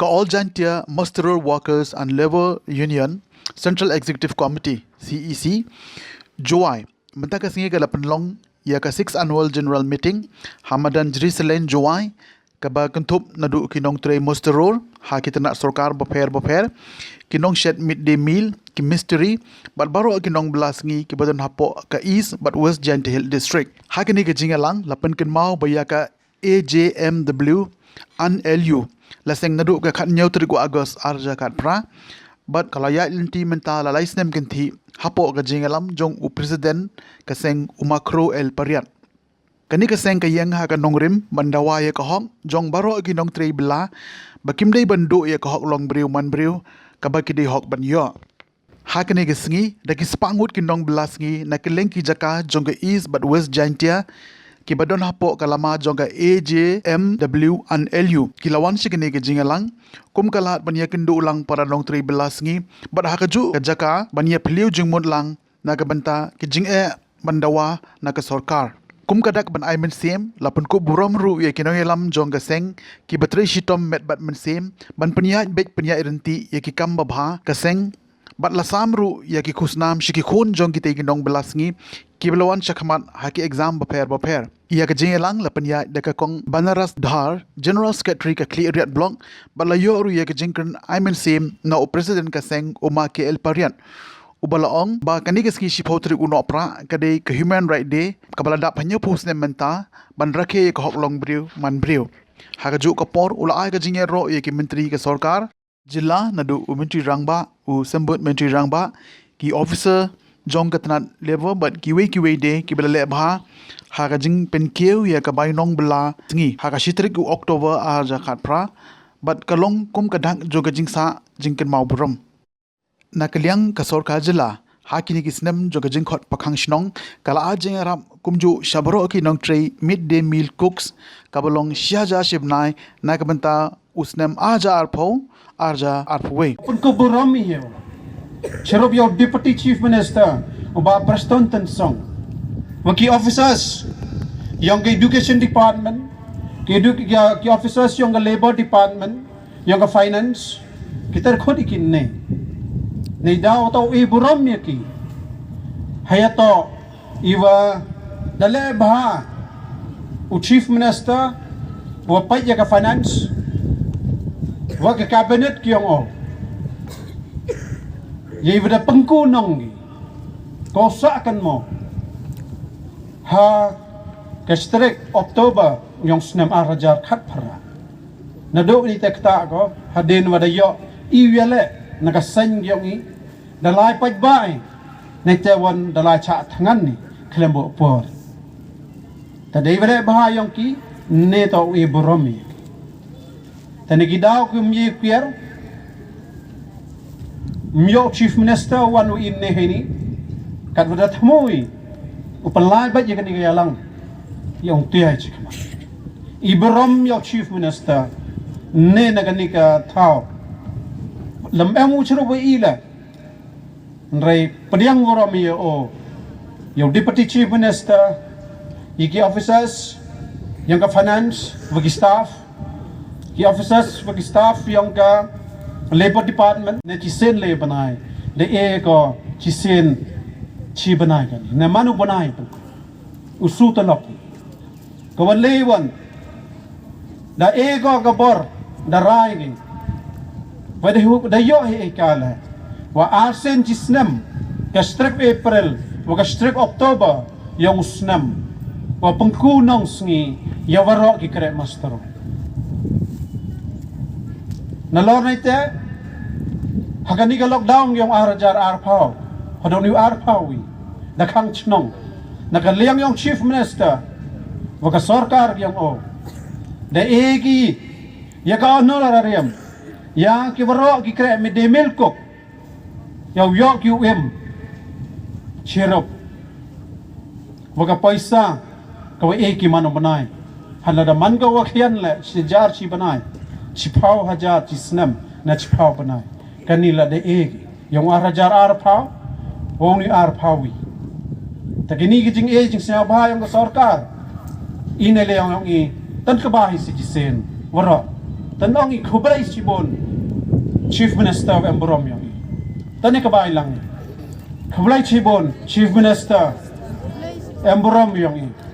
All Jaiñtia Musterer Workers and Labour Union Central Executive Committee CEC Juai bynta ka sngi ka lapenlong ya ka 6th Annual General Meeting Hamadan Jerusalem Juai ka ba kentup nadu ki nongtrei Musterer ha kita nak sorkar boper kinong shed midday meal ki mystery bat baro ki nong belas ngi ki badan hapo ka East but West Jaiñtia Hill District ha kini ka jingalang lapen ken mau baya ka AJMW&LU laseng nadu ka khat nyau trigo Agos arja kat pra but kalau ya inti menta la laisnem kenti hapo ka jingalam jong u president ka seng umakro el pariat kani ka seng ka yang ha ka nongrim bandawa ya ka hok jong baro ki nongtrei bylla bakim dei bandu ya ka hok long briu man briu ka ba ki dei hok ban yo ha kani ka sngi da ki spangut ki nong bylla sngi na ki leng ki jaka jong ka East but West Jaiñtia ki badon hapo kalama jong ka AJMW&LU ki lawan si kini ke jingalang kum kalat banya kendu ulang para nongtrei bylla sngi bad hakaju ka jaka banya phliu jingmod lang na ka banta ki jinge bandawa na ka sarkar kum kadak ban ai men sem lapun ko buram ru ye kinoyelam jong ka seng ki batre shitom met bat men sem ban penya bek penya irenti ye ki kam babha ka seng bat lasam ru ye ki khusnam shiki khun jong ki te ki nong bylla sngi ki belawan shakhamat haki exam baper ia ka jingelang lapanya deka kong Banaras Dhar General Secretary ka clear red block balayo ru ia ka jingkren I mean same na president ka seng uma ke el parian ubalaong ba kani ka ski shipotri uno pra kade ka human right day ka balada panyo post ne menta ban rakhe ka hoklong briu man briu ha ka ju ka por ula ai ka jingero ia ki menteri ka sarkar jilla nadu menteri rangba u sambut menteri rangba ki officer jong katnat level but kiwe de ki bela lebha ha ka jing pen kieu ya ka bai nong bylla sngi ha ka shitrik u October a ja khat pra but kalong kum kadak jo ka jing sa jing ken Mawphor na kaliang ka sarkar jilla ha kini ki snem jo ka jing khot pakhang shnong kala a jing arab kumju shabro ki nongtrei midday meal cooks ka bolong shiaja shibnai na ka banta usnem aja arpho arja arpwe pun ko burami yo Cherub your Deputy Chief Minister Uba Preston Song Waki officers Yung Education Department Ki officers yung Labor Department Yung Finance Kita rekod ikin ne Ni daw to iburam yaki Hayato Iwa Dale baha U Chief Minister Wapay yaka Finance Waka Cabinet kiyong o Yai pada pengkunong ni kosakan mo ha kestrik Oktober yung snam arajar khat para nado ni tekta ko hadin wadayo iwele nakasang yung i dalai pagbai nektewan dalai cha tangan ni klembo por tadai wale bahayong ki neto iboromi tanigidaw kumye pier Myo Chief Minister wanu in heni kat wadat moi upanlai bat yakan igalang yung tiyay chikma iberom yo Chief Minister ne naganika tao lam emu chiro wa ila nrai padiang gorom yo yung Deputy Chief Minister iki officers yung ka finance wagi staff ki officers wagi staff yung ka Labor Department ne chisen le banai de e ko chisen chi banai kan ne manu banai tu usu talap ko wan lewan da e ko gabor da rai ni wade hu da yo e kala wa arsen chisnem ka strip April wa ka strip October yung usnam wa pengkunong sngi yawaro ki kre master nalor na ite hagani ka lockdown yung arajar arpaw hadon yung arpawi nakang chnong nakaliyang yung Chief Minister waka sarkar yung o da egi yaka ano larariyam yang kiwaro kikre midday meal cook yaw yok UM chirop waka paisa kawa eki mano banay halada man ka wakyan le si jar si banay Chipaw hajar chisnem na chipaw panay kanila de egi yung arajar arpaw wong ni arpawi tagini gijing aging sinabha yung sarkar inele yung i tan kabahi si jisen waro tanong i kublay sibon Chief Minister Emborom yang i. Tani kabay lang i. Kublay sibon Chief Minister Emborom yang i.